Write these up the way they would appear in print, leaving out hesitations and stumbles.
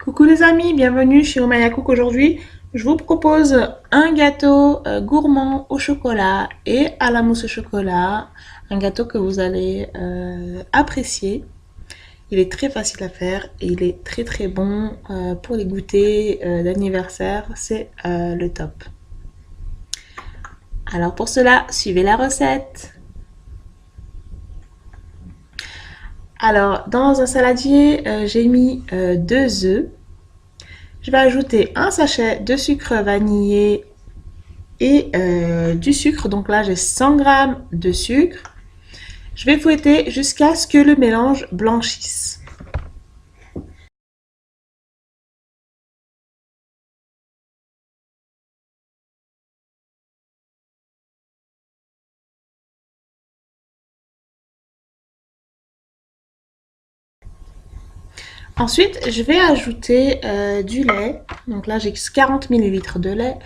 Coucou les amis, bienvenue chez Omaya Cook. Aujourd'hui, je vous propose un gâteau gourmand au chocolat et à la mousse au chocolat. Un gâteau que vous allez apprécier. Il est très facile à faire et il est très très bon pour les goûters d'anniversaire. C'est le top. Alors pour cela, suivez la recette. Alors dans un saladier, j'ai mis 2 œufs. Je vais ajouter un sachet de sucre vanillé et du sucre. Donc là, j'ai 100 g de sucre. Je vais fouetter jusqu'à ce que le mélange blanchisse. Ensuite, je vais ajouter du lait. Donc là, j'ai 40 ml de lait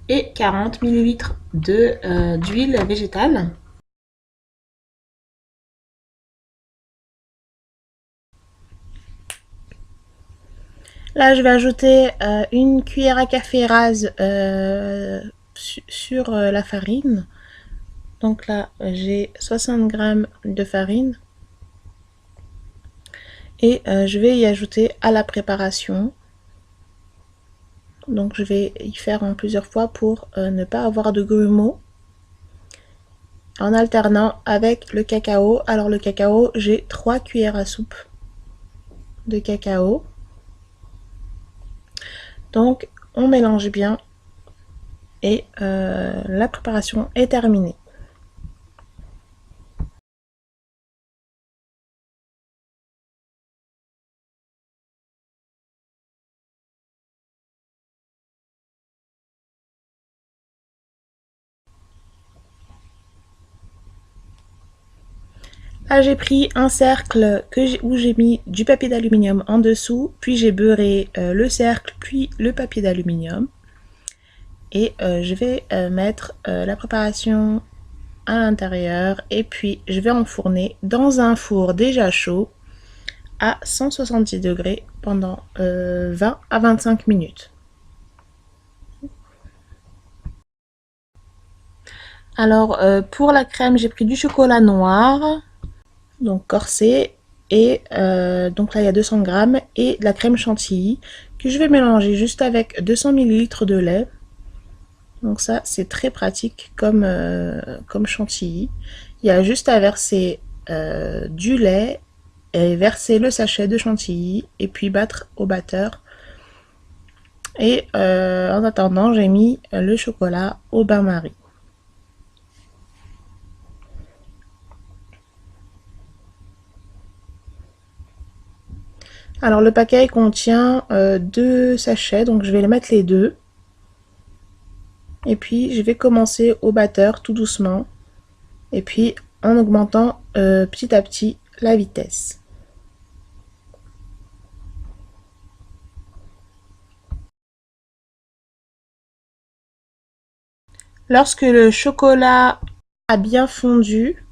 et 40 ml d'huile végétale. Là, je vais ajouter une cuillère à café rase sur la farine. Donc là, j'ai 60 g de farine. Et je vais y ajouter à la préparation. Donc je vais y faire en plusieurs fois pour ne pas avoir de grumeaux. En alternant avec le cacao. Alors le cacao, j'ai 3 cuillères à soupe de cacao. Donc on mélange bien et la préparation est terminée. Là j'ai pris un cercle où j'ai mis du papier d'aluminium en dessous, puis j'ai beurré le cercle, puis le papier d'aluminium. Et je vais mettre la préparation à l'intérieur et puis je vais enfourner dans un four déjà chaud à 170 degrés pendant 20 à 25 minutes. Alors pour la crème, j'ai pris du chocolat noir, donc corsé, et donc là il y a 200 g et de la crème chantilly que je vais mélanger juste avec 200 ml de lait. Donc ça c'est très pratique comme chantilly. Il y a juste à verser du lait et verser le sachet de chantilly et puis battre au batteur. Et en attendant, j'ai mis le chocolat au bain-marie. Alors le paquet contient 2 sachets, donc je vais les mettre les deux. Et puis je vais commencer au batteur tout doucement. Et puis en augmentant petit à petit la vitesse. Lorsque le chocolat a bien fondu,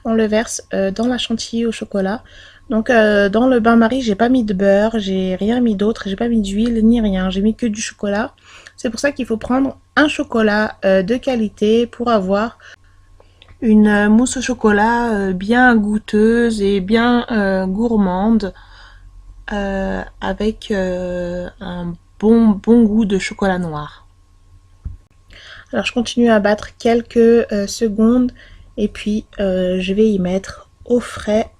on le verse dans la chantilly au chocolat. Donc dans le bain-marie, j'ai pas mis de beurre, j'ai rien mis d'autre, j'ai pas mis d'huile ni rien, j'ai mis que du chocolat. C'est pour ça qu'il faut prendre un chocolat de qualité pour avoir une mousse au chocolat bien goûteuse et bien gourmande avec un bon goût de chocolat noir. Alors je continue à battre quelques secondes et puis je vais y mettre au frais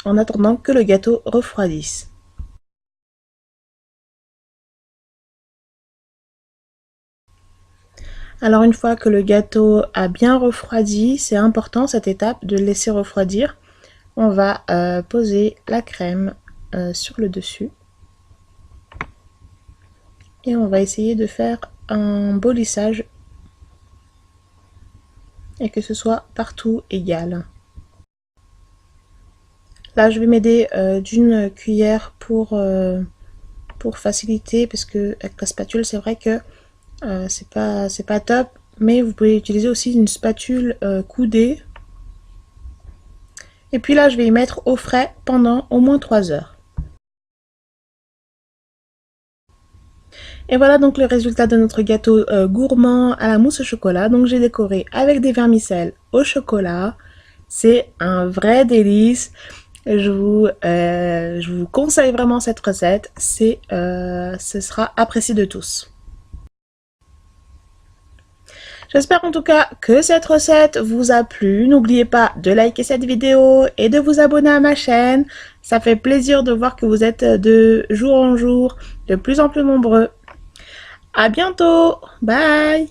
en attendant que le gâteau refroidisse. Alors une fois que le gâteau a bien refroidi, c'est important cette étape de le laisser refroidir. On va poser la crème sur le dessus. Et on va essayer de faire un beau lissage et que ce soit partout égal. Là je vais m'aider d'une cuillère pour faciliter, parce que avec la spatule c'est vrai que c'est pas top, mais vous pouvez utiliser aussi une spatule coudée. Et puis là je vais y mettre au frais pendant au moins 3 heures. Et voilà donc le résultat de notre gâteau gourmand à la mousse au chocolat. Donc j'ai décoré avec des vermicelles au chocolat. C'est un vrai délice. Je vous conseille vraiment cette recette. Ce sera apprécié de tous. J'espère en tout cas que cette recette vous a plu. N'oubliez pas de liker cette vidéo et de vous abonner à ma chaîne. Ça fait plaisir de voir que vous êtes de jour en jour de plus en plus nombreux. À bientôt. Bye.